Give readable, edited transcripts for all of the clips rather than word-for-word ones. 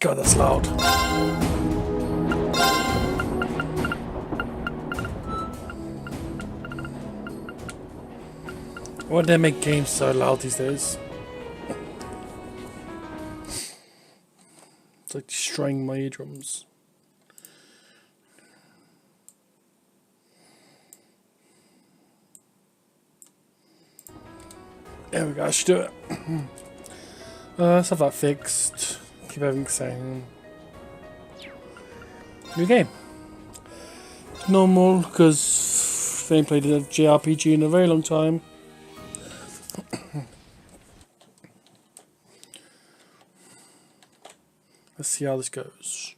God, that's loud. Why do they make games so loud these days? It's like destroying my eardrums. There we go, I should do it. Let's have that fixed. Keep everything the same. New game. Normal, because they ain't played a JRPG in a very long time. Let's see how this goes.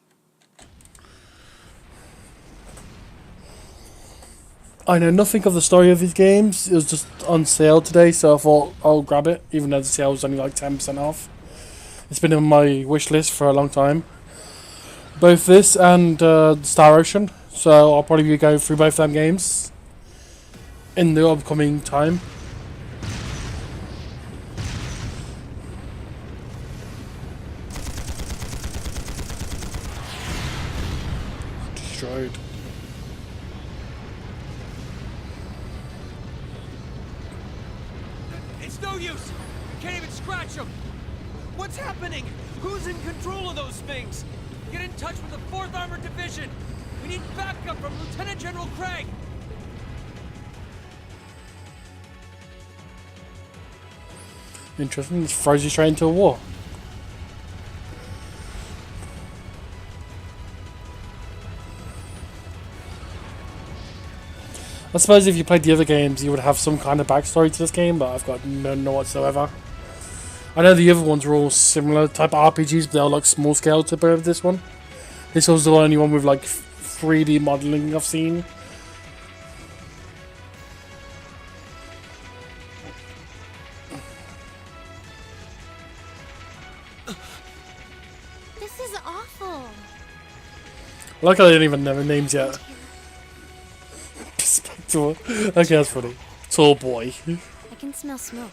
I know nothing of the story of these games. It was just on sale today, so I thought I'll grab it, even though the sale was only like 10% off. It's been on my wish list for a long time. Both this and Star Ocean, so I'll probably be going through both them games in the upcoming time. Destroyed. It's no use! Can't even scratch them! What's happening? Who's in control of those things? Get in touch with the 4th Armored Division! We need backup from Lieutenant General Craig! Interesting, this throws you straight into a war. I suppose if you played the other games, you would have some kind of backstory to this game, but I've got none whatsoever. I know the other ones were all similar type of RPGs, but they were like small scale to this one. This was the only one with like 3D modeling I've seen. This is awful. I like how they didn't even know their names yet. Perspective. Okay, that's funny. Tall boy. I can smell smoke.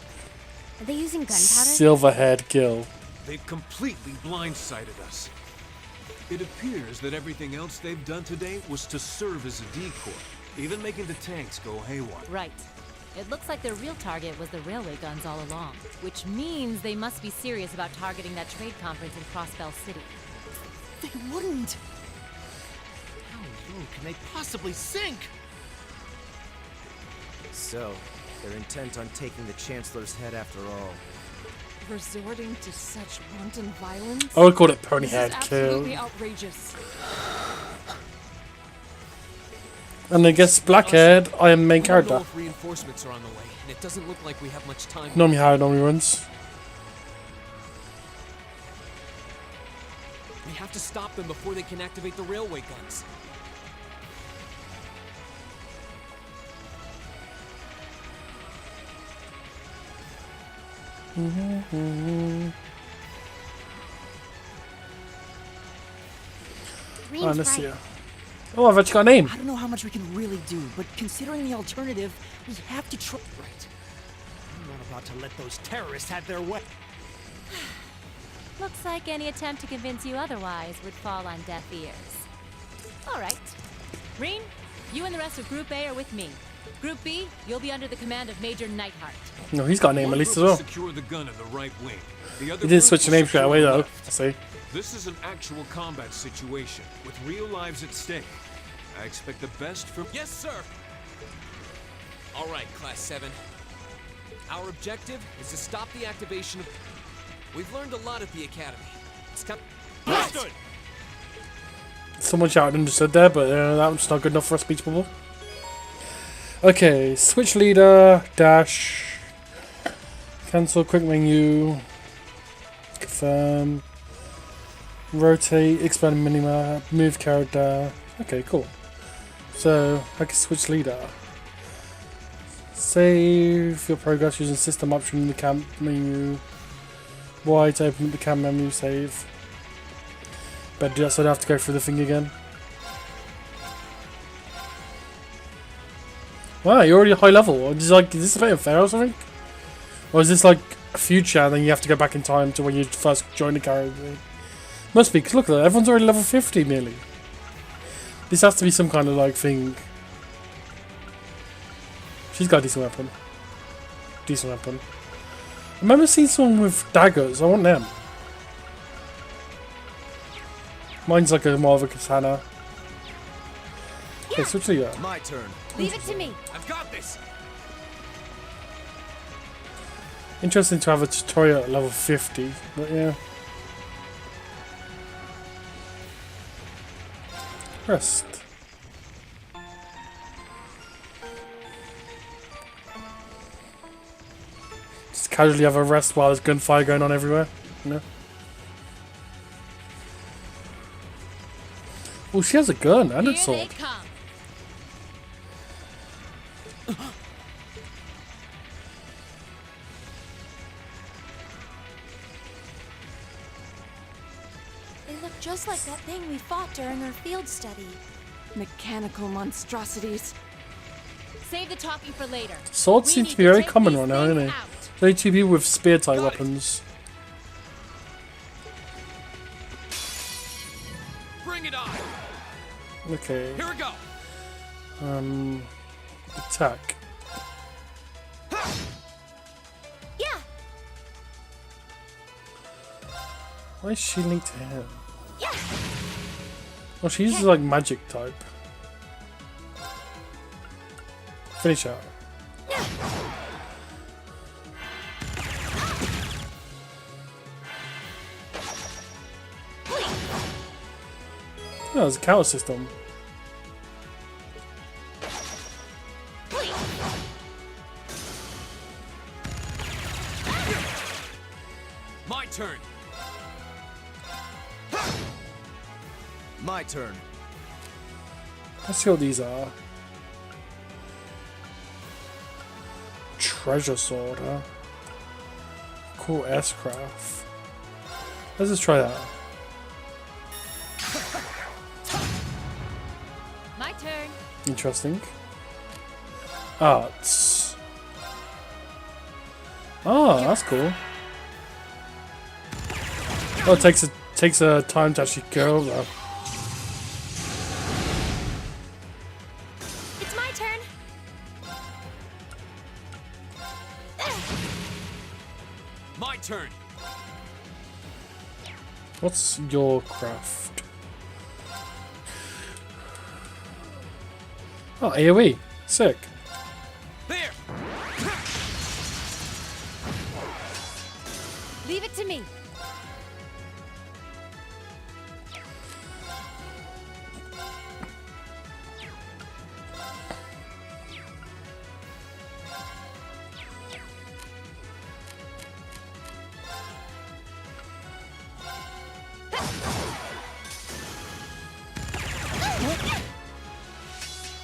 Are they using gunpowder? Silver-haired Gil. They've completely blindsided us. It appears that everything else they've done today was to serve as a decoy, even making the tanks go haywire. Right. It looks like their real target was the railway guns all along, which means they must be serious about targeting that trade conference in Crossbell City. They wouldn't! How low can they possibly sink? So, they're intent on taking the Chancellor's head after all. Resorting to such wanton violence? I would call it This pony-haired is Kill. absolutely outrageous. And I guess black-haired, I am the main I don't know character. if reinforcements are on the way, and it doesn't look like we have much time. Normally how it normally runs. We have to stop them before they can activate the railway guns. Green's Oh, let's see right. here. Oh, I've actually got a name. I don't know how much we can really do, but considering the alternative, we have to try. Right. I'm not about to let those terrorists have their way. Looks like any attempt to convince you otherwise would fall on deaf ears. All right. Reen, you and the rest of Group A are with me. Group B, you'll be under the command of Major Nightheart. No, he's got a name at least as well. Secure the gun in the right wing. The other He did group switch the will name straight secure away the though. left. I see. This is an actual combat situation with real lives at stake. I expect the best from. Yes, sir! All right, Class 7. Our objective is to stop the activation of... We've learned a lot at the Academy. It's come... Understood! Someone shouted understood there, but that was not good enough for a speech bubble. Okay, switch leader, dash, cancel quick menu, confirm, rotate, expand minimap, move character. Okay, cool. So I can switch leader. Save your progress using system option in the camp menu. Y to open the camp menu, save. Better do that so I don't have to go through the thing again. Wow, you're already a high level. Is this a bit unfair or something? Or is this like a future and then you have to go back in time to when you first joined the character? Must be, because look at that, everyone's already level 50 nearly. This has to be some kind of like thing. She's got a decent weapon. Decent weapon. I remember seeing someone with daggers, I want them. Mine's like a more of a katana. Okay, switch to you. My turn. Leave it to me. I've got this. Interesting to have a tutorial at level 50, but yeah. Rest. Just casually have a rest while there's gunfire going on everywhere, you know? Oh, she has a gun and a Here sword. they come. They look just like that thing we fought during our field study. Mechanical monstrosities. Save the talking for later. Swords We seem need to be very take common these right now, things aren't they? out. Very two people with spear type Got it. weapons. Bring it on. Okay. Here we go. Attack. Yeah, Why is she linked to him? yeah. Oh, she uses like magic type. Finish her. Oh, there's a counter system. My turn. My turn. Let's see what these are. Treasure sword, huh? Cool S-craft. Let's just try that. My turn. Interesting. Arts. Oh, that's cool. Oh, it takes a time to actually go though. It's my turn. My turn. What's your craft? Oh, AoE. Sick. There. Leave it to me.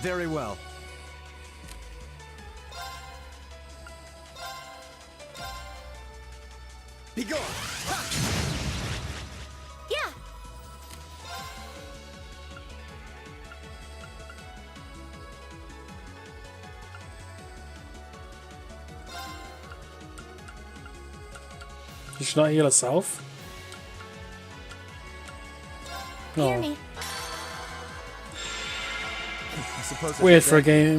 Very well. Be gone. Yeah. Did she not heal herself? Hear Oh, me. I suppose I weird should for a then-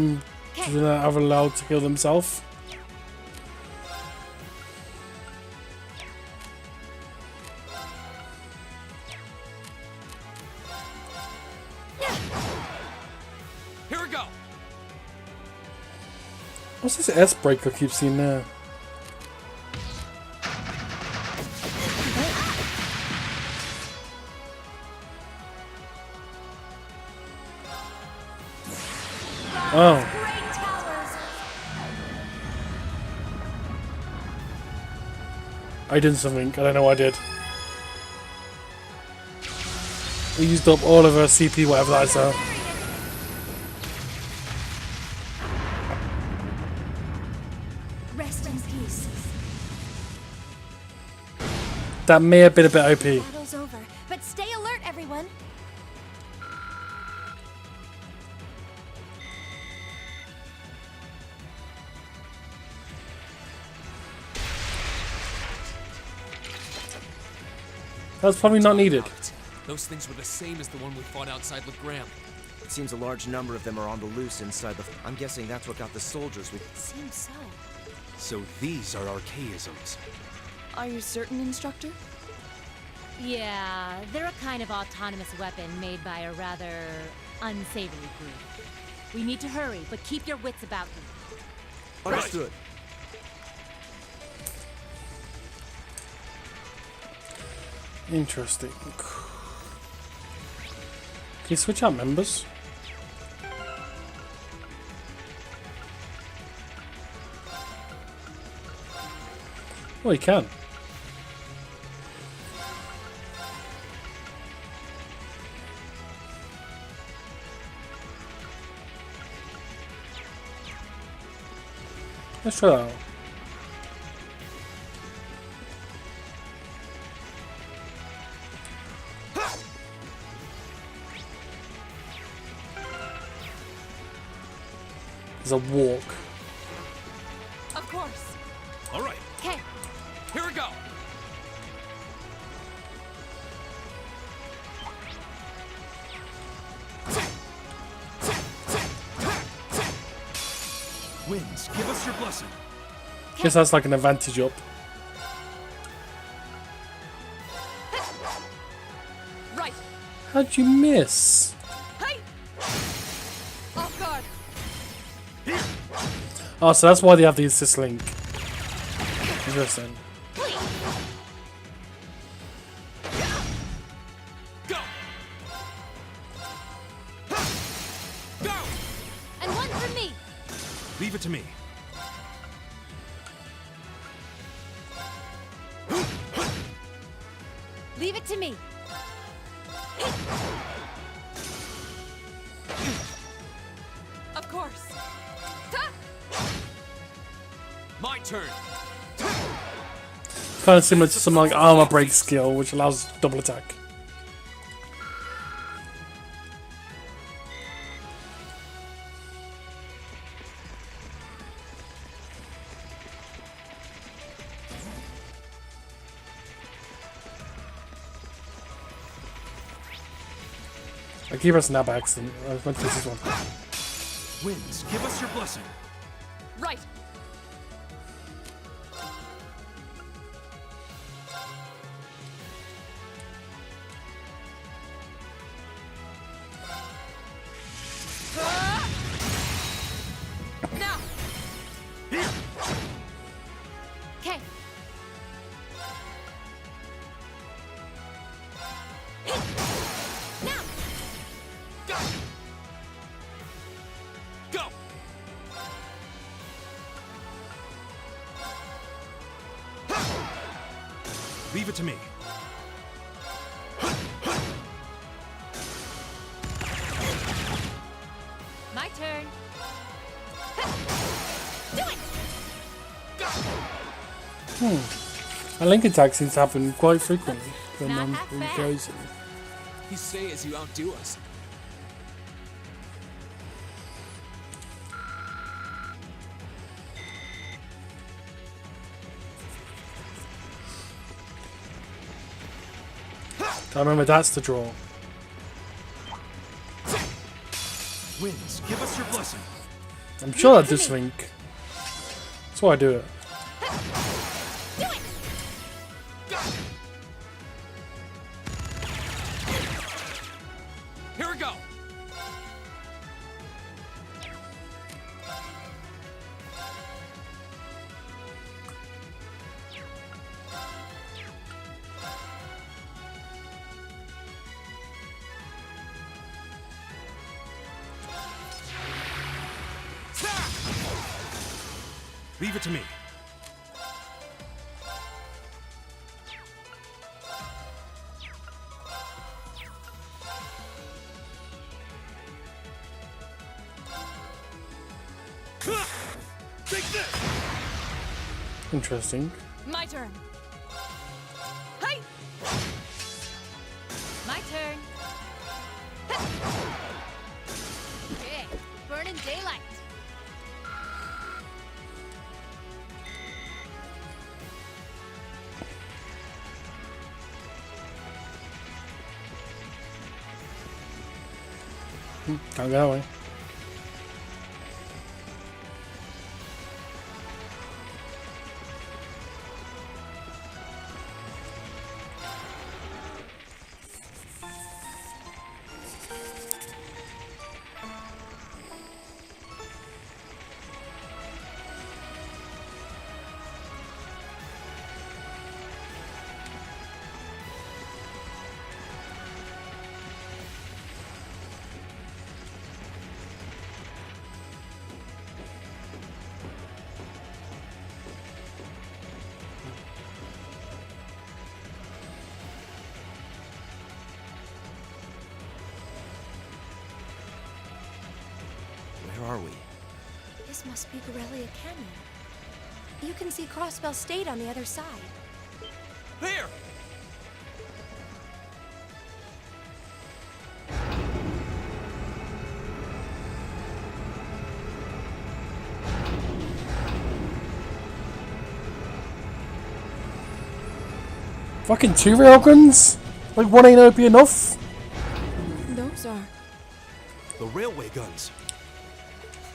game to not have allowed to heal themselves. Here we go. What's this S break I keep seeing there? Oh, Great towers. I did something. I don't know what I did. We used up all of our CP, whatever that is. Rest in peace. That may have been a bit OP. Battle's over, but stay alert, everyone. That's probably not needed. Those things were the same as the one we fought outside Legram. It seems a large number of them are on the loose inside the... I'm guessing that's what got the soldiers with... Seems so. So these are archaisms. Are you certain, Instructor? Yeah, they're a kind of autonomous weapon made by a rather unsavory group. We need to hurry, but keep your wits about you. Understood. Interesting. Can you switch out members? Oh, you can. Let's try that out. There's a walk. Of course. All right, Okay. here we go. Winds, give us your blessing. Guess that's like an advantage up. Right. How'd you miss? Hey. Off guard. Oh, so that's why they have the assist link. Interesting. Go. Go. And one for me. Leave it to me. Leave it to me. Of course. Ta! My turn. Kind of similar to some like armor break skill, which allows double attack. I keep pressing that by accident. I was meant to use this one. Winds, give us your blessing. Right. Now. Okay. Now. Go. Go. Leave it to me. My turn. Do it. A link attack seems to happen quite frequently when Not half who bad. goes in. You say as you outdo us. I remember that's the draw. Winds, give us your blessing. I'm sure that's this link. That's why I do it. Do it. Here we go. Leave it to me. Take this. Interesting. My turn. Hey. My turn. Okay. Burning daylight. Can't go that way. Where are we? This must be Corellia Canyon. You can see Crossbell State on the other side. There! Fucking 2 railguns? Like, one ain't OP enough? Those are... The railway guns.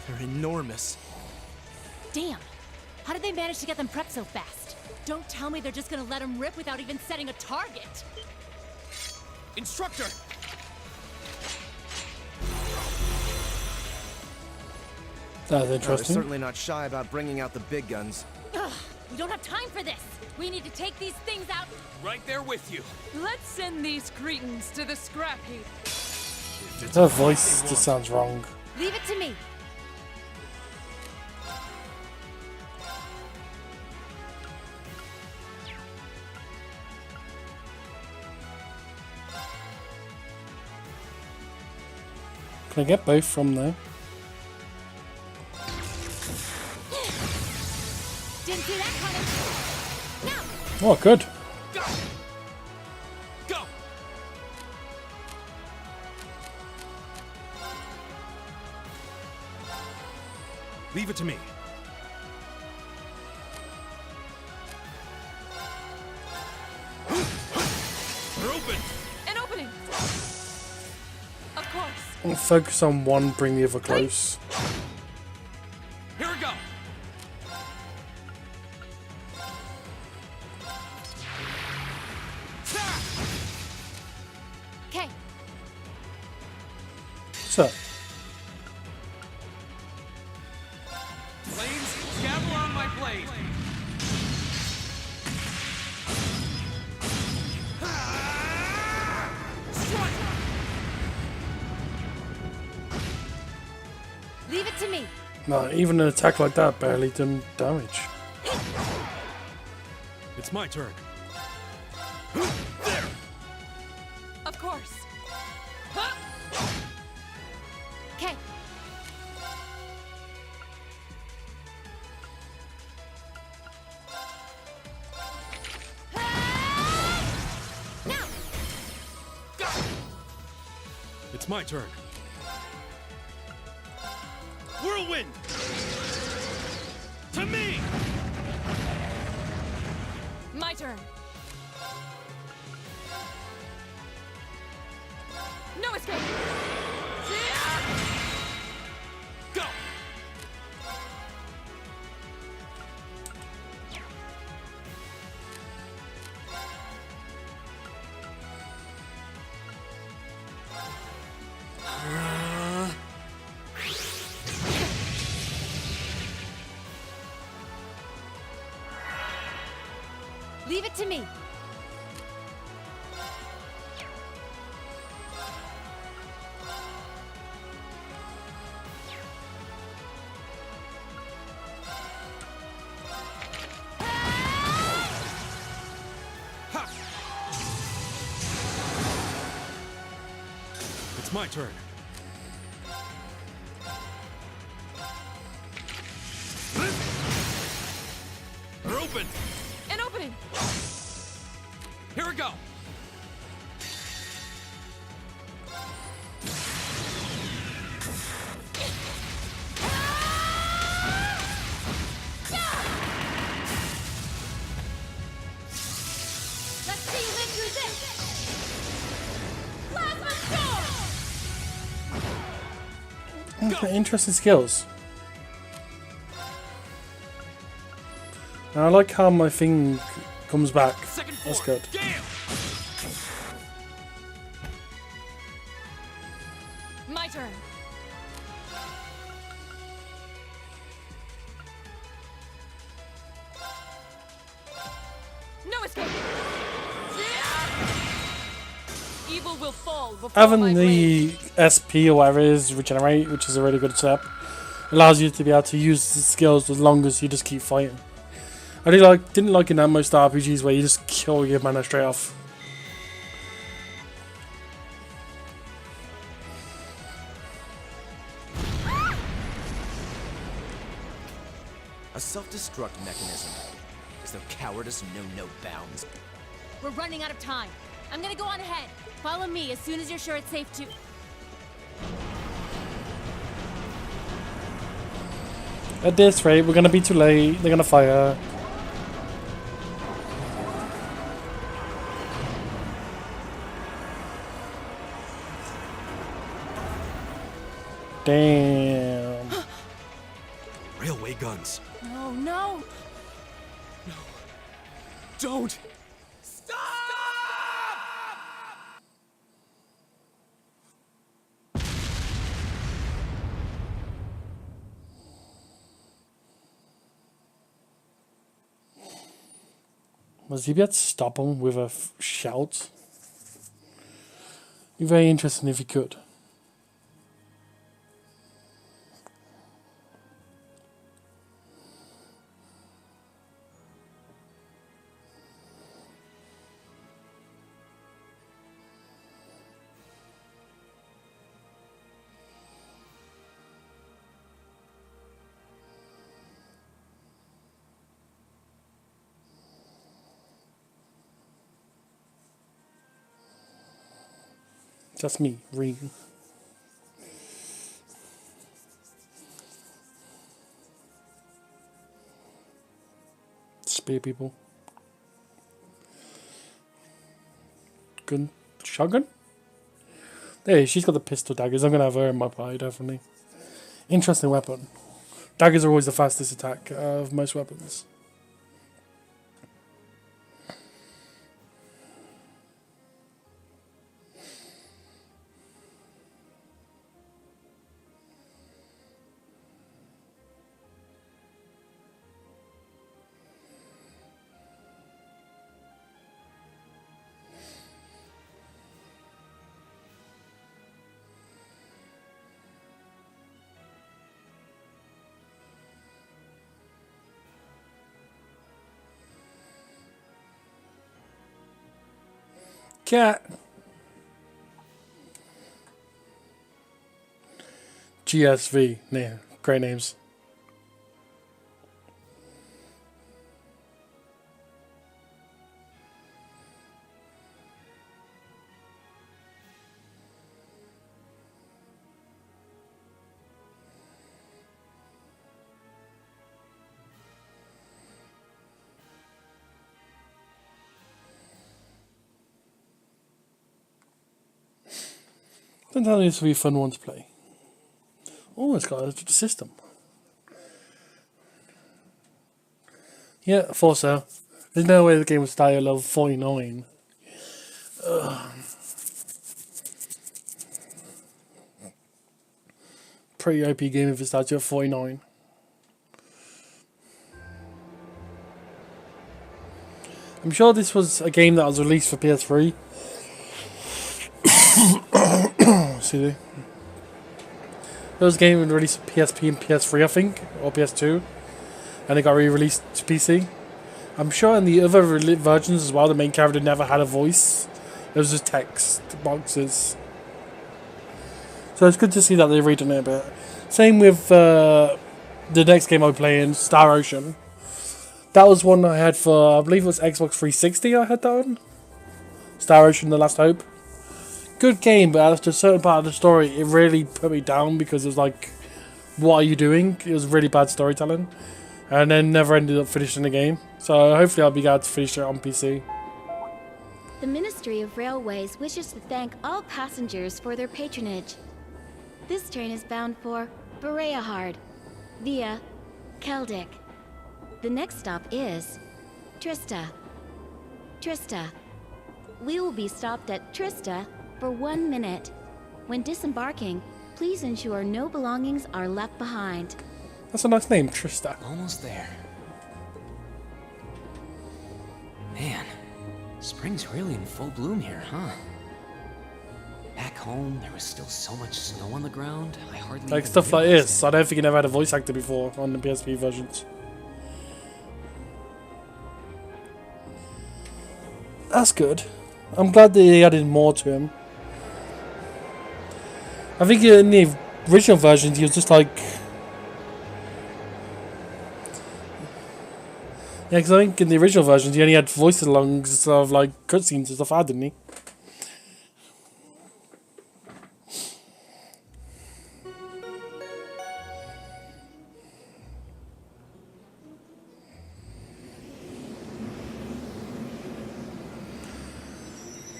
They're enormous. Damn! How did they manage to get them prepped so fast? Don't tell me they're just gonna let them rip without even setting a target. Instructor! That's They're interesting. certainly not shy about bringing out the big guns. Ugh, we don't have time for this. We need to take these things out. Right there with you. Let's send these cretins to the scrap heap. Her voice just sounds wrong. Leave it to me. Can I get both from there? Didn't see that coming. Now! Oh, good. Go! Go! Leave it to me. We're open! An opening! Of course. I'll focus on one, bring the other close. Here we go! Okay. So, Planes, gavel on my blade! Strike! Leave it to me. no, even an attack like that barely done damage. It's my turn. There! Of course. Okay. Now! It's my turn. Whirlwind! To me! My turn. No escape. Go! Leave it to me. It's my turn. We're open! An opening. Here we go! Let's see you live through this. Plasma storm. Go! Interesting skills. And I like how my thing comes back. Second That's floor. good. Gale! My turn. No escape. Evil will fall before my Having blade. the SP or whatever it is, regenerate, which is a really good step, allows you to be able to use the skills as long as you just keep fighting. I didn't like in that most RPGs where you just kill your mana straight off. A self-destruct mechanism. Is there cowardice know no bounds? We're running out of time. I'm gonna go on ahead. Follow me as soon as you're sure it's safe to. At this rate, we're gonna be too late. They're gonna fire. Damn. Railway guns. No, no. Don't! Was he able to stop him with a shout? Be very interesting if he could. That's me, reading. Spear people. Gun. Shotgun? Hey, she's got the pistol daggers. I'm going to have her in my party, definitely. Interesting weapon. Daggers are always the fastest attack of most weapons. Cat. GSV. Yeah, great names. Sometimes this will be a fun one to play. Oh, it's got a system. Yeah, I thought so. There's no way the game would start at level 49. Pretty OP game if it starts at 49. I'm sure this was a game that was released for PS3. See, there was a game released for PSP and PS3, I think, or PS2, and it got re-released to PC. I'm sure in the other versions as well, the main character never had a voice. It was just text boxes. So it's good to see that they've redone it a bit. Same with the next game I'm playing, Star Ocean. That was one I had for, I believe it was Xbox 360 I had that on. Star Ocean, The Last Hope. Good game, but after a certain part of the story, it really put me down because it was like, what are you doing? It was really bad storytelling. And then never ended up finishing the game. So hopefully I'll be glad to finish it on PC. The Ministry of Railways wishes to thank all passengers for their patronage. This train is bound for Bereahard via Keldic. The next stop is Trista. Trista. We will be stopped at Trista for 1 minute. When disembarking, please ensure no belongings are left behind. That's a nice name, Trista. Almost there. Man, spring's really in full bloom here, huh? Back home, there was still so much snow on the ground, I hardly Like even stuff like realized this. it. I don't think you never had a voice actor before on the PSP versions. That's good. I'm glad that they added more to him. I think in the original versions he was just like... Yeah, because I think in the original versions he only had voice alongs instead of like cutscenes and stuff, didn't he?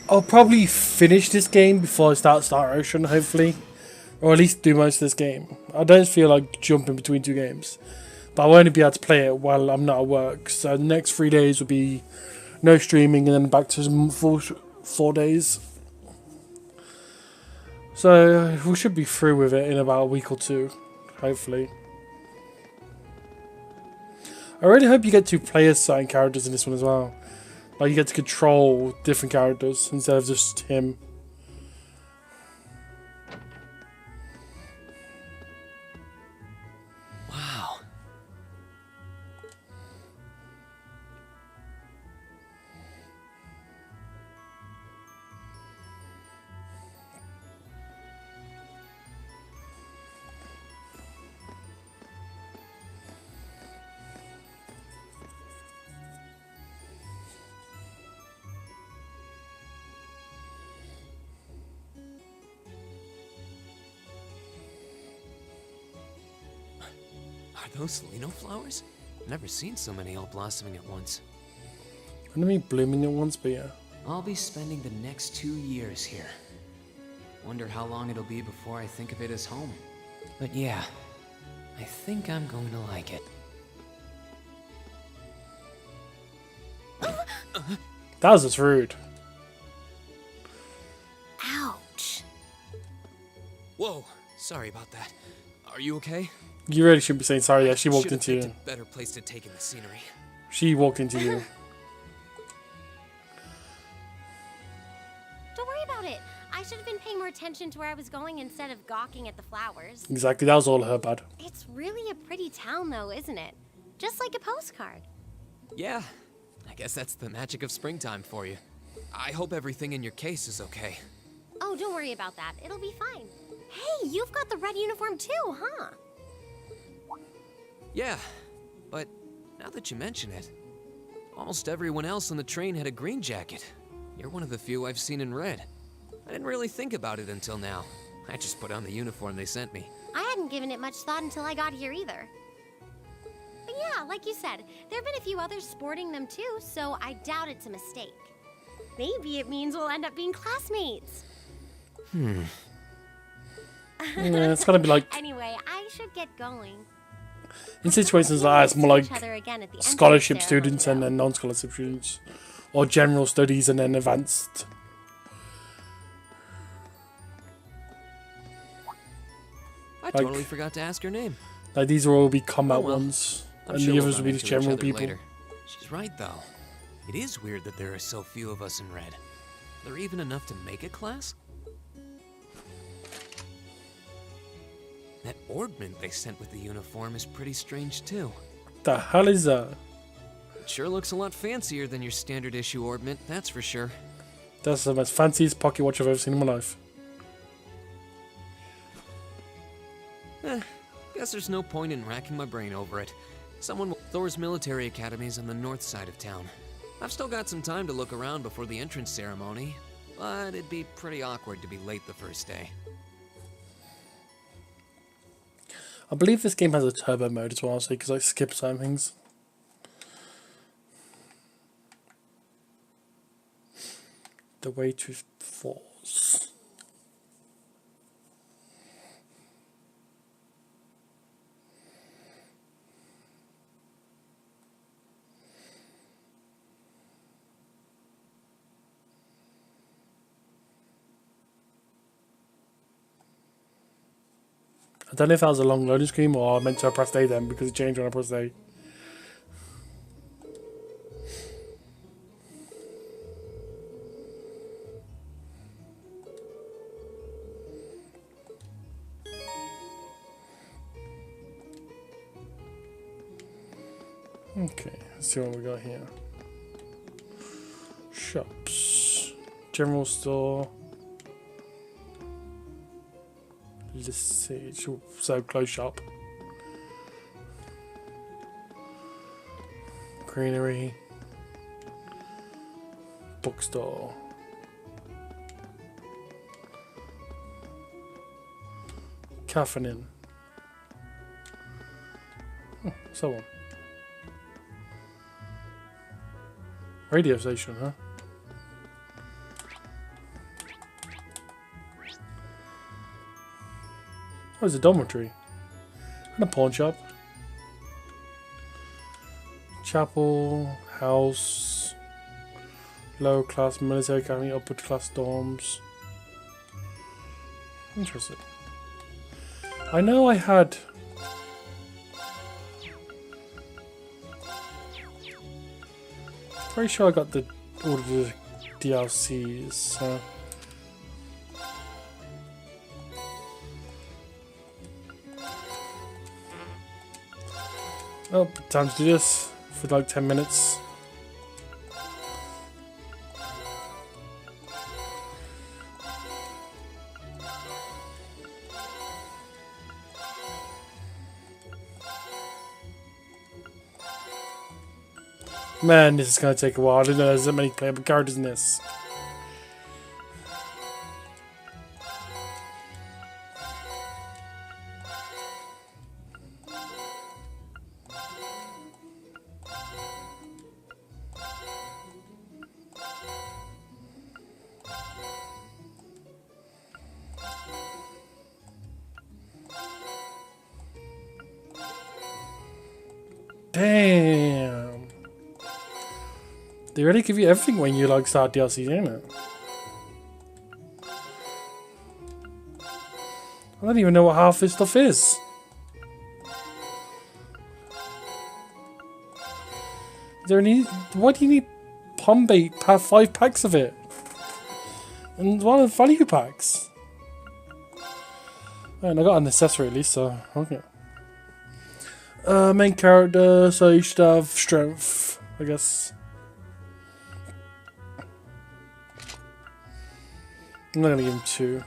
I'll probably finish this game before I start Star Ocean, hopefully. Or at least do most of this game. I don't feel like jumping between two games. But I'll only be able to play it while I'm not at work. So the next 3 days will be no streaming and then back to some full 4 days. So we should be through with it in about a week or two, hopefully. I really hope you get to play as certain characters in this one as well. Like you get to control different characters instead of just him. Wow. Are those Lino flowers? Never seen so many all blossoming at once. I don't mean blooming at once, but yeah. I'll be spending the next 2 years here. Wonder how long it'll be before I think of it as home. But yeah, I think I'm going to like it. That was just rude. Ouch. Whoa, sorry about that. Are you okay? You really shouldn't be saying sorry. Yeah, she walked Should've into picked you. a better place to take in the scenery. She walked into you. Don't worry about it. I should have been paying more attention to where I was going instead of gawking at the flowers. Exactly, that was all her bad. It's really a pretty town, though, isn't it? Just like a postcard. Yeah, I guess that's the magic of springtime for you. I hope everything in your case is okay. Oh, don't worry about that. It'll be fine. Hey, you've got the red uniform too, huh? Yeah, but now that you mention it, almost everyone else on the train had a green jacket. You're one of the few I've seen in red. I didn't really think about it until now. I just put on the uniform they sent me. I hadn't given it much thought until I got here either. But yeah, like you said, there have been a few others sporting them too, so I doubt it's a mistake. Maybe it means we'll end up being classmates. Yeah, it's gotta be like, Anyway, I should get going. in situations like that, it's more like Each other again at the entrance scholarship ceremony, students and though. then non-scholarship students. Or general studies and then advanced. I totally forgot to ask her name. Like these will all be combat Oh, well. ones. I'm And sure the we'll others will run be into just each general other people. later. She's right, though. It is weird that there are so few of us in red. Are there even enough to make a class? That ornament they sent with the uniform is pretty strange, too. The hell is that? It sure looks a lot fancier than your standard issue ornament, that's for sure. That's the most fanciest pocket watch I've ever seen in my life. Guess there's no point in racking my brain over it. Thor's military academy's on the north side of town. I've still got some time to look around before the entrance ceremony, but it'd be pretty awkward to be late the first day. I believe this game has a turbo mode as well, so you can like skip some things. The way to force. I don't know if that was a long loading screen or I meant to press A then because it changed when I pressed A. Okay, let's see what we got here. Shops. General store. Let's see. So close shop. Greenery. Bookstore. Caffeine. Oh, so on. Radio station, huh? Oh, there's a dormitory. And a pawn shop. Chapel, house, lower class military academy, upper class dorms. Interesting. I know I had... Pretty sure I got all of the DLCs, so... Oh, time to do this for like 10 minutes. Man, this is going to take a while. I didn't know there's that many playable characters in this. Damn. They really give you everything when you like start DLC, don't it? I don't even know what half this stuff is. Is there any? Why do you need Pombait? Have 5 packs of it, and one of the value packs. And I got an accessory at least, so okay. Main character, so you should have strength, I guess. I'm not gonna give him 2.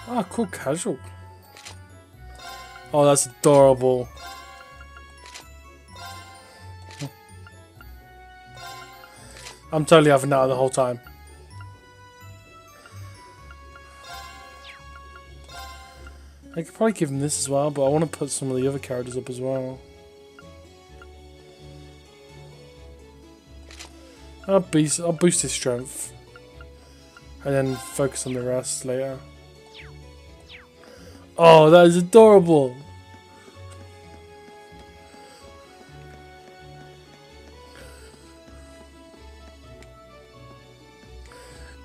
Ah, cool, casual. Oh, that's adorable. I'm totally having that the whole time. I could probably give him this as well, but I want to put some of the other characters up as well. I'll boost his strength. And then focus on the rest later. Oh, that is adorable!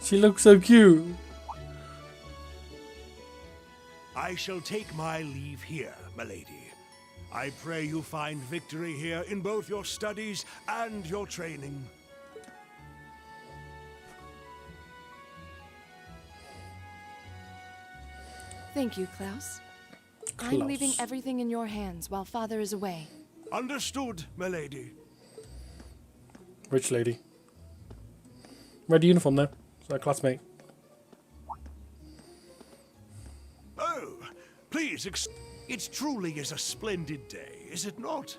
She looks so cute. I shall take my leave here, milady. I pray you find victory here in both your studies and your training. Thank you, Klaus. I'm leaving everything in your hands while Father is away. Understood, milady. Rich lady. Red uniform there. It's our classmate. Oh, please, it truly is a splendid day, is it not?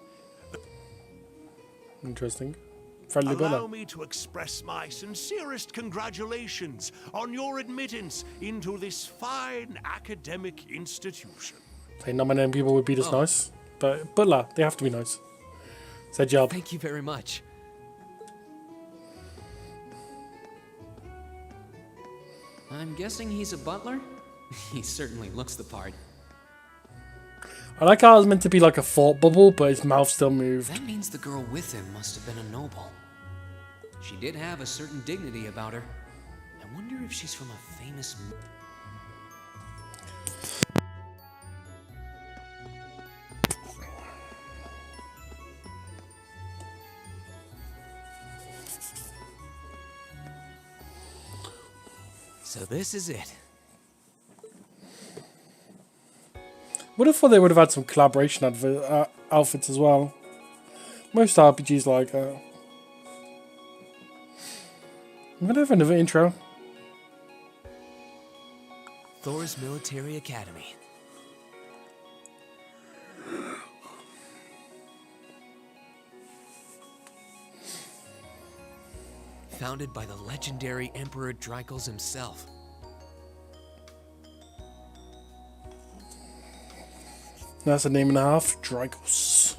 Interesting. Friendly Allow brother. me to express my sincerest congratulations on your admittance into this fine academic institution. Saying not many people would be this nice, but butler, they have to be nice. It's their job. Thank you very much. I'm guessing he's a butler? He certainly looks the part. I like how it was meant to be like a thought bubble, but his mouth still moved. That means the girl with him must have been a noble. She did have a certain dignity about her. I wonder if she's from a famous... So this is it. Would have thought they would have had some collaboration outfits as well. Most RPGs like that. I'm gonna have another intro. Thor's Military Academy. Founded by the legendary Emperor Dreichels himself. That's a name and a half, Dreichels.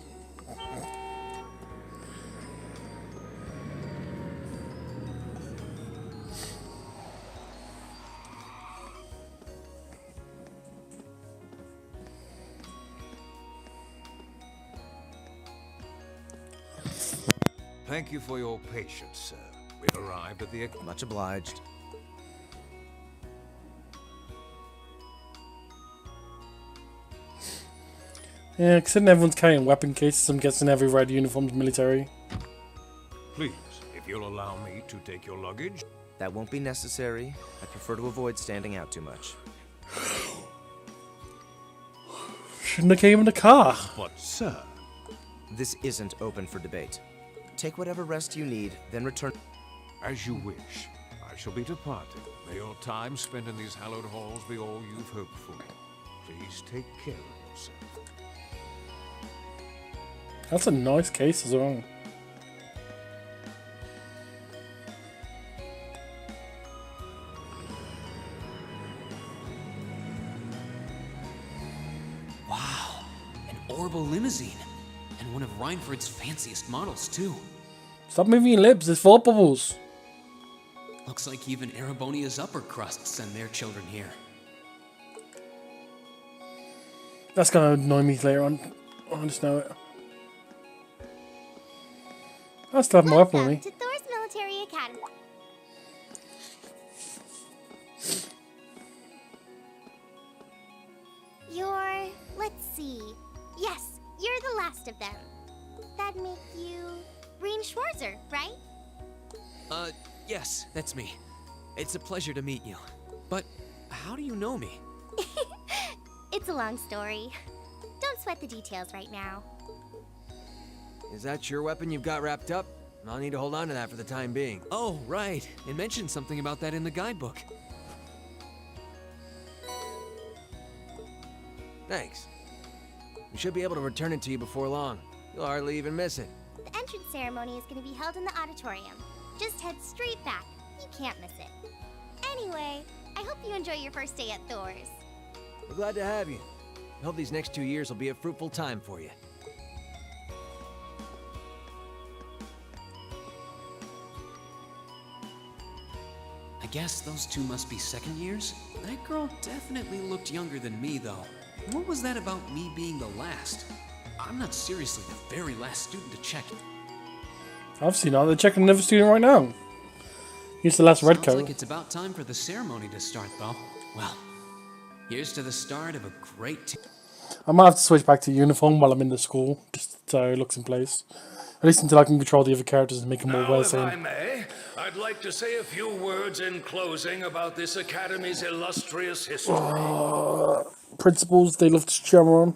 Thank you for your patience, sir. We've arrived at the... Much obliged. Yeah, considering everyone's carrying weapon cases, I'm guessing every red uniform's military. Please, if you'll allow me to take your luggage. That won't be necessary. I prefer to avoid standing out too much. Shouldn't have came in the car. But, sir... This isn't open for debate. Take whatever rest you need, then return. As you wish. I shall be departing. May your time spent in these hallowed halls be all you've hoped for. Please take care of yourself. That's a nice case as well. Wow, an Orbital limousine. And one of Reinford's fanciest models, too. Stop moving your lips, it's full of bubbles. Looks like even Erebonia's upper crust send their children here. That's gonna annoy me later on. I just know it. I still have my weapon with me. To Thor's Military Academy. Let's see. Yes, you're the last of them. That'd make you Rean Schwarzer, right? Yes, that's me. It's a pleasure to meet you. But how do you know me? It's a long story. Don't sweat the details right now. Is that your weapon you've got wrapped up? I'll need to hold on to that for the time being. Oh, right. It mentioned something about that in the guidebook. Thanks. We should be able to return it to you before long. You'll hardly even miss it. The entrance ceremony is going to be held in the auditorium. Just head straight back. You can't miss it. Anyway, I hope you enjoy your first day at Thor's. We're glad to have you. I hope these next 2 years will be a fruitful time for you. I guess those two must be second years? That girl definitely looked younger than me, though. What was that about me being the last? I'm not seriously the very last student to check it. Obviously not. They're checking another student right now. He's the last red coat. Sounds like it's about time for the ceremony to start, though. Well, here's to the start of a great... I might have to switch back to uniform while I'm in the school, just so it looks in place. At least until I can control the other characters and make them more well If I seen. may, I'd like to say a few words in closing about this Academy's illustrious history. Principals, they love to jam on.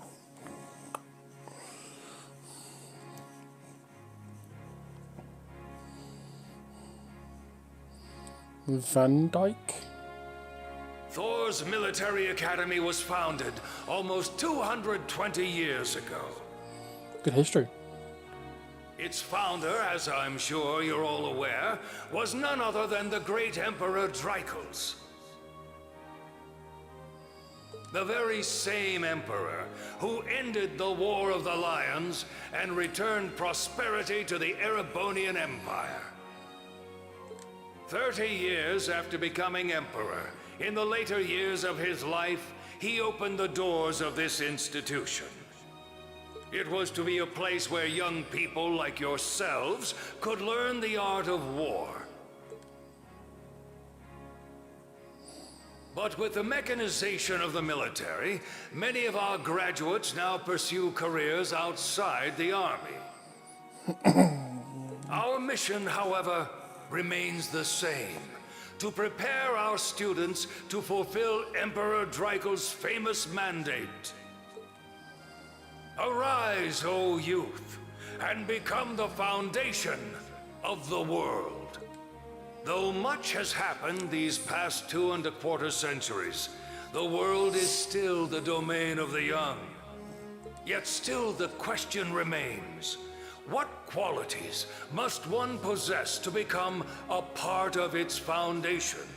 Van Dyke. Thor's Military Academy was founded almost 220 years ago. Good history. Its founder, as I'm sure you're all aware, was none other than the great Emperor Dreichels. The very same emperor who ended the War of the Lions and returned prosperity to the Erebonian Empire. 30 years after becoming emperor, in the later years of his life, he opened the doors of this institution. It was to be a place where young people like yourselves could learn the art of war. But with the mechanization of the military, many of our graduates now pursue careers outside the army. Our mission, however, remains the same: to prepare our students to fulfill Emperor Drakel's famous mandate. Arise, O youth, and become the foundation of the world. Though much has happened these past 2¼ centuries, the world is still the domain of the young. Yet still the question remains, what qualities must one possess to become a part of its foundation?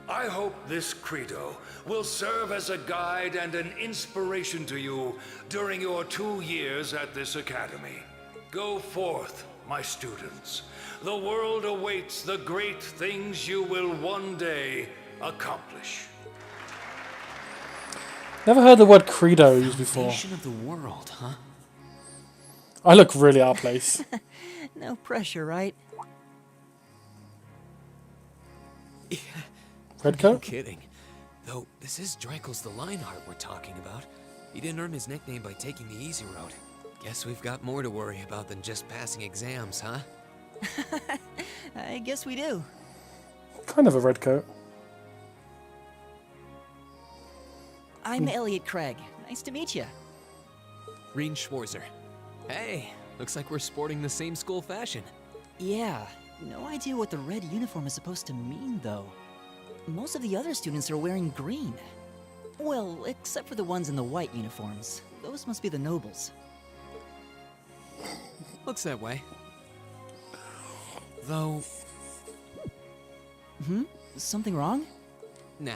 I hope this credo will serve as a guide and an inspiration to you during your 2 years at this academy. Go forth, my students. The world awaits the great things you will one day accomplish. Never heard the word credo used before. Foundation of the world, huh? I look really out of place. No pressure, right? Red coat? No kidding. Though, this is Drakel's the Lionheart we're talking about. He didn't earn his nickname by taking the easy road. Guess we've got more to worry about than just passing exams, huh? I guess we do. Kind of a red coat. I'm Elliot Craig. Nice to meet you. Rean Schwarzer. Hey, looks like we're sporting the same school fashion. Yeah, no idea what the red uniform is supposed to mean, though. Most of the other students are wearing green. Well, except for the ones in the white uniforms. Those must be the nobles. Looks that way. Though... Something wrong? Nah,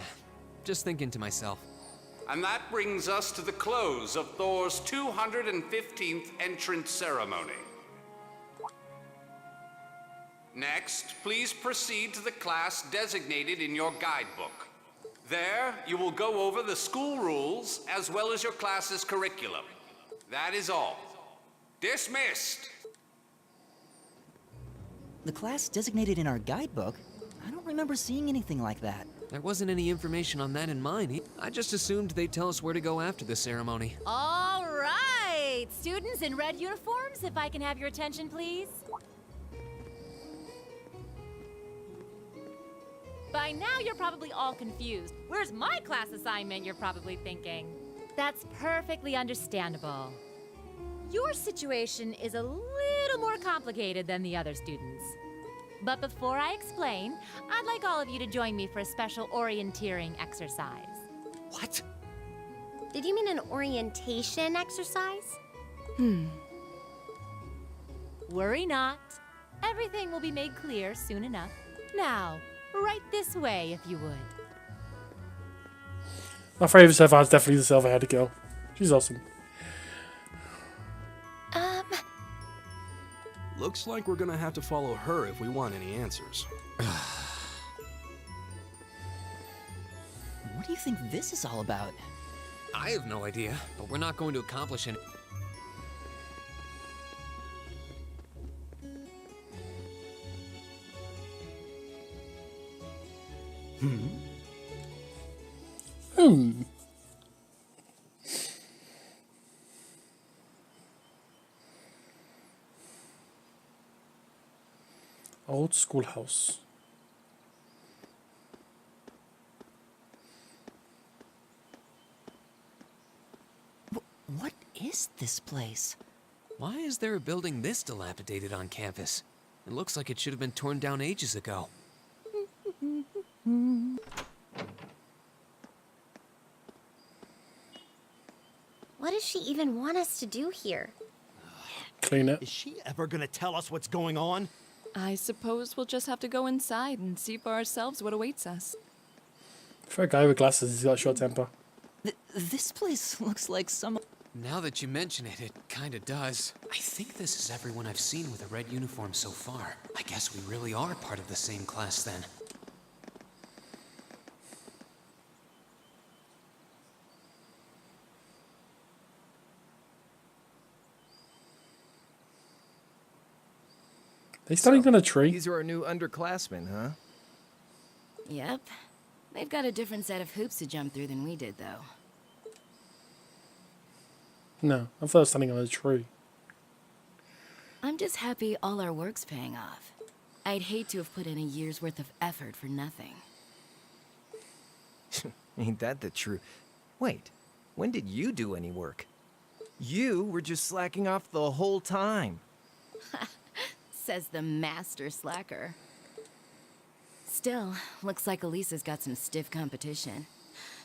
just thinking to myself. And that brings us to the close of Thor's 215th entrance ceremony. Next, please proceed to the class designated in your guidebook. There, you will go over the school rules as well as your class's curriculum. That is all. Dismissed! The class designated in our guidebook? I don't remember seeing anything like that. There wasn't any information on that in mine. I just assumed they'd tell us where to go after the ceremony. All right, students in red uniforms, if I can have your attention, please. By now, you're probably all confused. Where's my class assignment, you're probably thinking. That's perfectly understandable. Your situation is a little more complicated than the other students. But before I explain, I'd like all of you to join me for a special orienteering exercise. What? Did you mean an orientation exercise? Worry not. Everything will be made clear soon enough. Now, right this way, if you would. My favourite so far is definitely the silver-haired girl. She's awesome. Looks like we're gonna have to follow her if we want any answers. What do you think this is all about? I have no idea, but we're not going to accomplish any... Old schoolhouse. What is this place? Why is there a building this dilapidated on campus? It looks like it should have been torn down ages ago. What does she even want us to do here? Clean it. Is she ever gonna tell us what's going on? I suppose we'll just have to go inside and see for ourselves what awaits us. For a guy with glasses, he's got a short temper. This place looks like some... Now that you mention it, it kinda does. I think this is everyone I've seen with a red uniform so far. I guess we really are part of the same class then. They standing on a tree? These are our new underclassmen, huh? Yep. They've got a different set of hoops to jump through than we did, though. No, I thought I was standing on a tree. I'm just happy all our work's paying off. I'd hate to have put in a year's worth of effort for nothing. Ain't that the truth? Wait, when did you do any work? You were just slacking off the whole time. Says the master slacker. Still, looks like Elisa's got some stiff competition.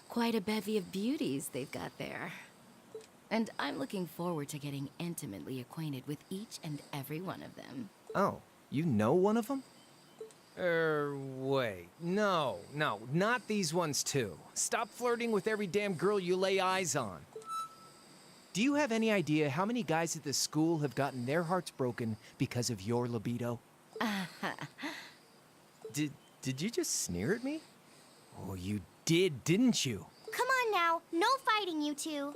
Quite a bevy of beauties they've got there. And I'm looking forward to getting intimately acquainted with each and every one of them. Oh, you know one of them? Wait. No, not these ones too. Stop flirting with every damn girl you lay eyes on. Do you have any idea how many guys at this school have gotten their hearts broken because of your libido? Did you just sneer at me? Oh, you did, didn't you? Come on now, no fighting, you two.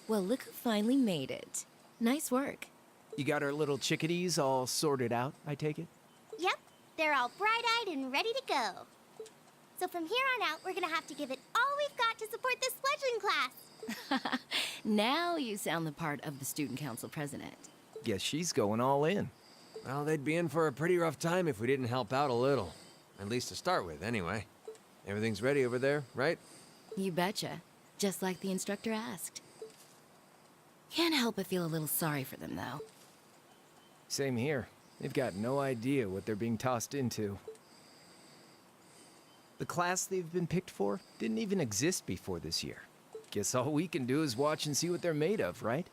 Well, look who finally made it. Nice work. You got our little chickadees all sorted out, I take it? Yep, they're all bright-eyed and ready to go. So from here on out, we're gonna have to give it all we've got to support this fledgling class. Now you sound the part of the student council president. Guess she's going all in. Well, they'd be in for a pretty rough time if we didn't help out a little. At least to start with, anyway. Everything's ready over there, right? You betcha. Just like the instructor asked. Can't help but feel a little sorry for them, though. Same here. They've got no idea what they're being tossed into. The class they've been picked for didn't even exist before this year. Guess all we can do is watch and see what they're made of, right?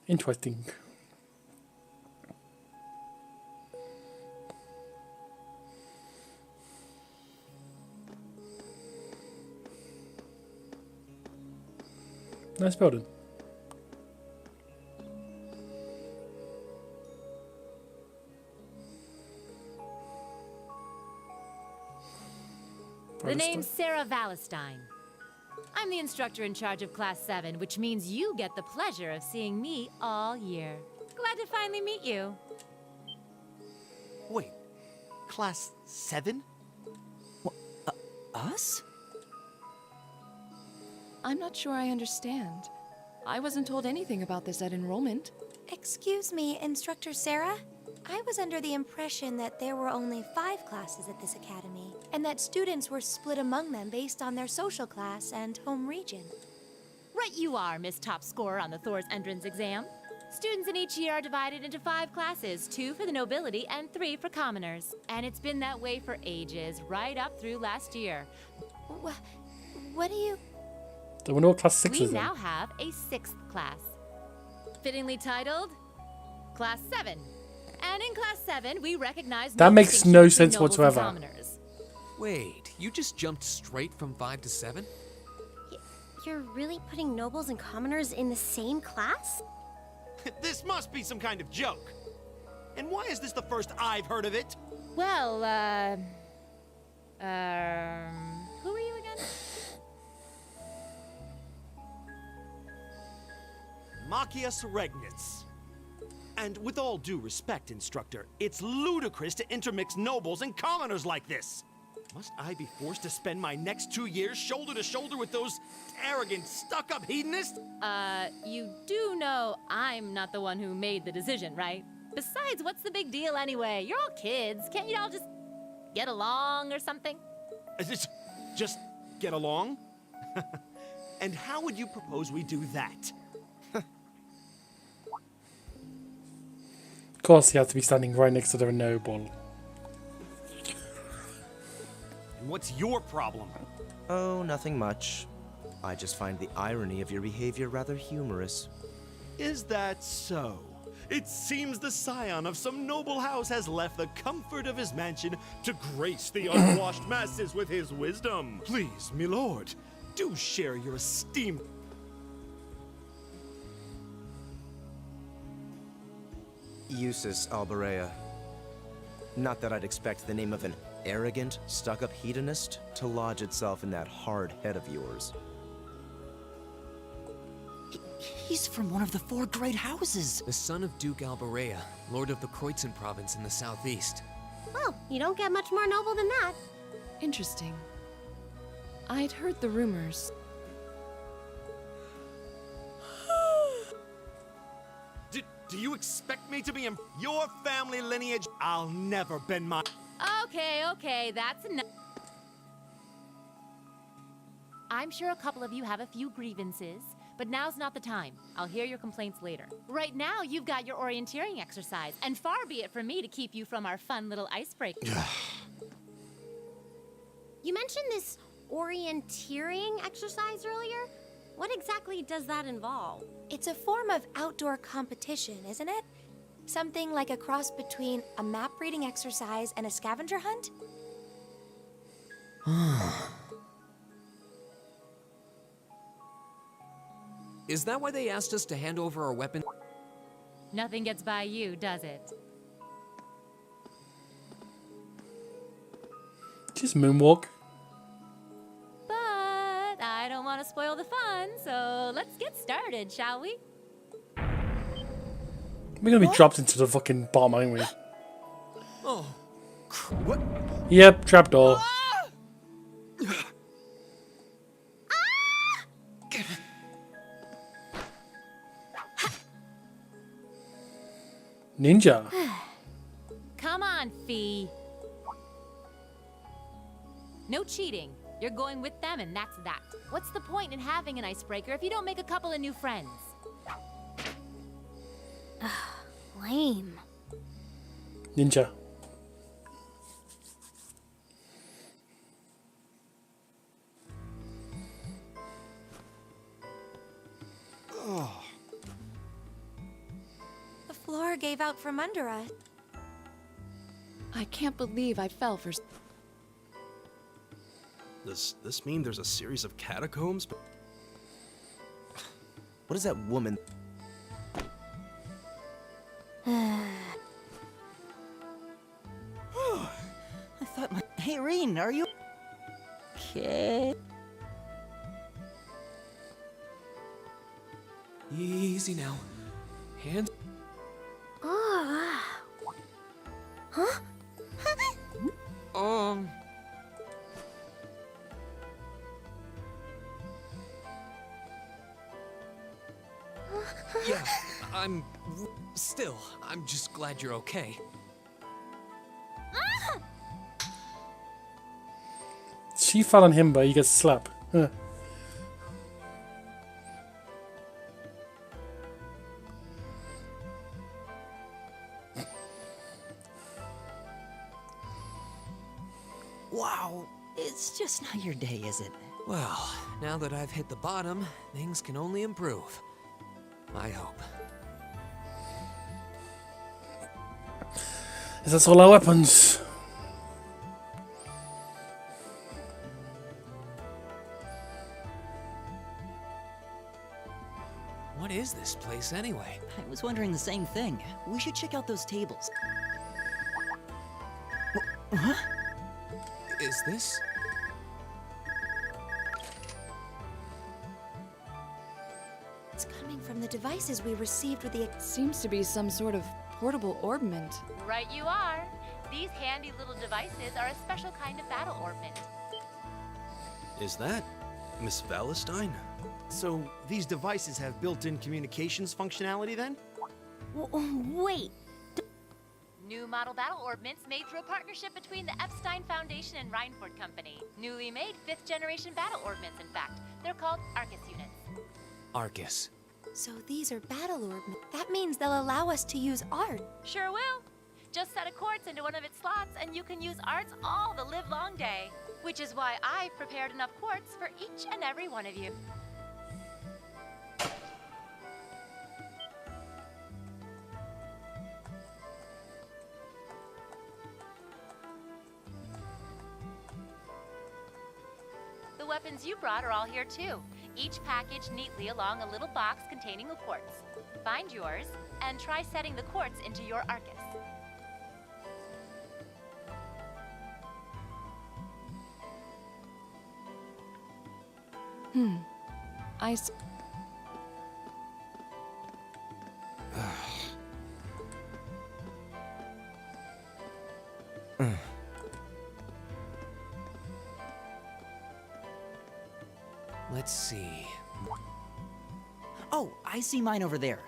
Interesting. Nice building. The name's Sarah Valestine. I'm the instructor in charge of Class 7, which means you get the pleasure of seeing me all year. Glad to finally meet you. Wait, Class 7? Us? I'm not sure I understand. I wasn't told anything about this at enrollment. Excuse me, Instructor Sarah? I was under the impression that there were only 5 classes at this academy, and that students were split among them based on their social class and home region. Right you are, Miss Top Scorer on the Thor's entrance exam. Students in each year are divided into 5 classes, 2 for the nobility and 3 for commoners. And it's been that way for ages, right up through last year. What do you... There were no class 6s We then. now have a 6th class. Fittingly titled, Class 7. And in Class 7, we recognize That no makes distinction no between sense nobles and whatsoever. commoners. Wait, you just jumped straight from 5 to 7? You're really putting nobles and commoners in the same class? This must be some kind of joke. And why is this the first I've heard of it? Well, who are you again? Machias Regnitz. And with all due respect, Instructor, it's ludicrous to intermix nobles and commoners like this. Must I be forced to spend my next 2 years shoulder to shoulder with those arrogant, stuck-up hedonists? You do know I'm not the one who made the decision, right? Besides, what's the big deal anyway? You're all kids. Can't you all just get along or something? Just get along? And how would you propose we do that? Of course, he had to be standing right next to the noble. And what's your problem? Oh, nothing much. I just find the irony of your behavior rather humorous. Is that so? It seems the scion of some noble house has left the comfort of his mansion to grace the unwashed masses with his wisdom. Please, my lord, do share your esteemed... Eustace Alberea. Not that I'd expect the name of an arrogant, stuck-up hedonist to lodge itself in that hard head of yours. He's from one of the 4 great houses. The son of Duke Alberea, lord of the Kreutzen province in the southeast. Well, you don't get much more noble than that. Interesting. I'd heard the rumors. Do you expect me to be in your family lineage? I'll never bend my... Okay, that's enough. I'm sure a couple of you have a few grievances, but now's not the time. I'll hear your complaints later. Right now, you've got your orienteering exercise, and far be it from me to keep you from our fun little icebreaker. You mentioned this orienteering exercise earlier? What exactly does that involve? It's a form of outdoor competition, isn't it? Something like a cross between a map reading exercise and a scavenger hunt? Is that why they asked us to hand over our weapon? Nothing gets by you, does it? Just moonwalk. But I don't want to spoil the fun, so let's get started, shall we? We're gonna be dropped into the fucking bomb, aren't we? Oh, what? Yep, trapdoor. Ninja. Come on, Fee. No cheating. You're going with them, and that's that. What's the point in having an icebreaker if you don't make a couple of new friends? Lame. Ninja. The floor gave out from under us. I can't believe I fell for... Does this mean there's a series of catacombs? What is that woman? I thought my... Hey, Reen, are you... Okay. Easy now. Hands. Huh? Yeah, I'm just glad you're okay. She fell on him, but he gets slapped. Huh. Wow, it's just not your day, is it? Well, now that I've hit the bottom, things can only improve. I hope. Is that all our weapons? What is this place anyway? I was wondering the same thing. We should check out those tables. Huh? Is this? It's coming from the devices we received with the... Seems to be some sort of portable orbment. Right you are. These handy little devices are a special kind of battle orbment. Is that Miss Valentine? So, these devices have built-in communications functionality then? Wait. New model battle orbments made through a partnership between the Epstein Foundation and Reinford Company. Newly made 5th generation battle orbments, in fact. They're called Arcus units. Arcus. So these are battle orbs. That means they'll allow us to use art. Sure will. Just set a quartz into one of its slots and you can use arts all the livelong day. Which is why I've prepared enough quartz for each and every one of you. The weapons you brought are all here too, each packaged neatly along a little box containing a quartz. Find yours, and try setting the quartz into your Arcus. I s- Let's see. Oh, I see mine over there.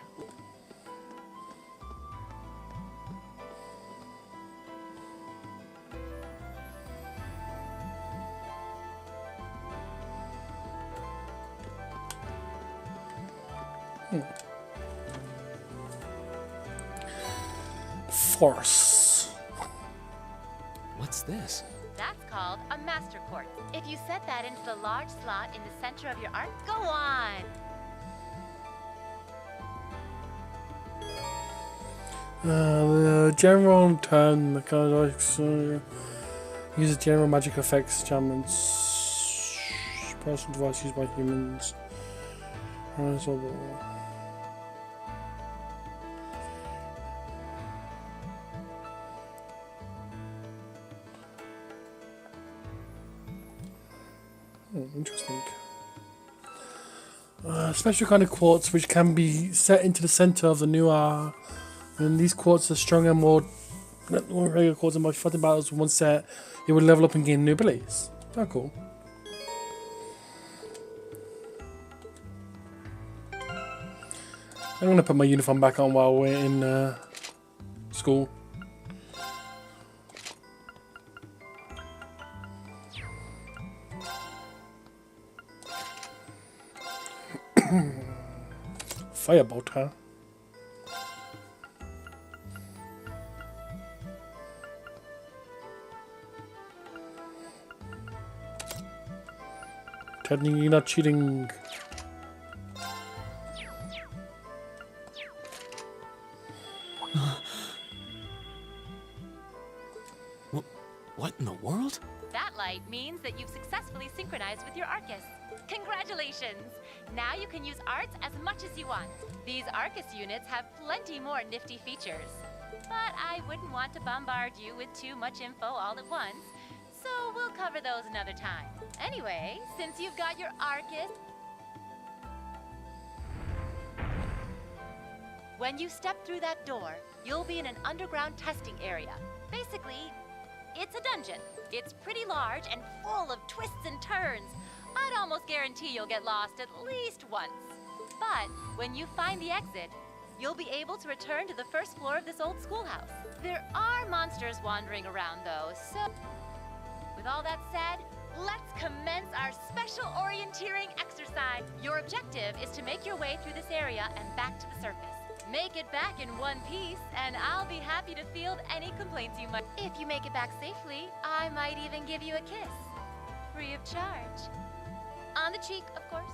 Force. What's this? That's called a master quartz. If you set that into the large slot in the center of your arc, go on! The general term mechanics uses general magic effects, enchantments, personal device used by humans. Interesting. Special kind of quartz which can be set into the center of the new and these quartz are stronger, more regular quartz, and by fighting battles with one set, it will level up and gain new abilities. Oh, cool. I'm gonna put my uniform back on while we're in school. Firebolt, huh? Technically, you're not cheating. What in the world? That light means that you've successfully synchronized with your Arcus. Congratulations! Now you can use arts as much as you want. These Arcus units have plenty more nifty features. But I wouldn't want to bombard you with too much info all at once, so we'll cover those another time. Anyway, since you've got your Arcus, when you step through that door, you'll be in an underground testing area. Basically, it's a dungeon. It's pretty large and full of twists and turns. I'd almost guarantee you'll get lost at least once. But when you find the exit, you'll be able to return to the first floor of this old schoolhouse. There are monsters wandering around, though, so... With all that said, let's commence our special orienteering exercise. Your objective is to make your way through this area and back to the surface. Make it back in one piece, and I'll be happy to field any complaints you might... If you make it back safely, I might even give you a kiss. Free of charge. On the cheek, of course.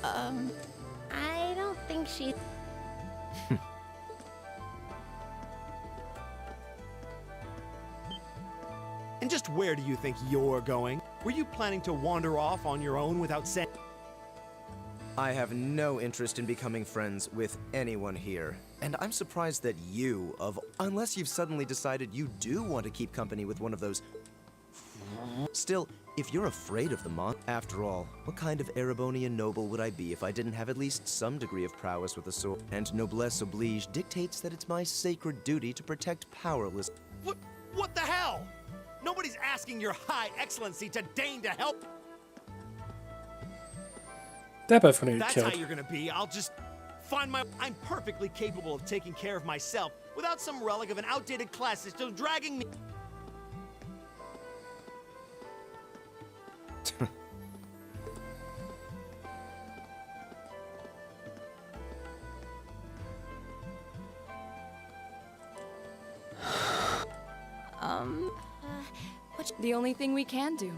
I don't think she... And just where do you think you're going? Were you planning to wander off on your own without saying... I have no interest in becoming friends with anyone here. And I'm surprised that you, unless you've suddenly decided you do want to keep company with one of those... Still, if you're afraid of the after all, what kind of Erebonian noble would I be if I didn't have at least some degree of prowess with a sword? And noblesse oblige dictates that it's my sacred duty to protect powerless... What the hell? Nobody's asking your high excellency to deign to help. They're both gonna get That's killed. how you're gonna be. I'll just find my... I'm perfectly capable of taking care of myself without some relic of an outdated class that's still dragging me... The only thing we can do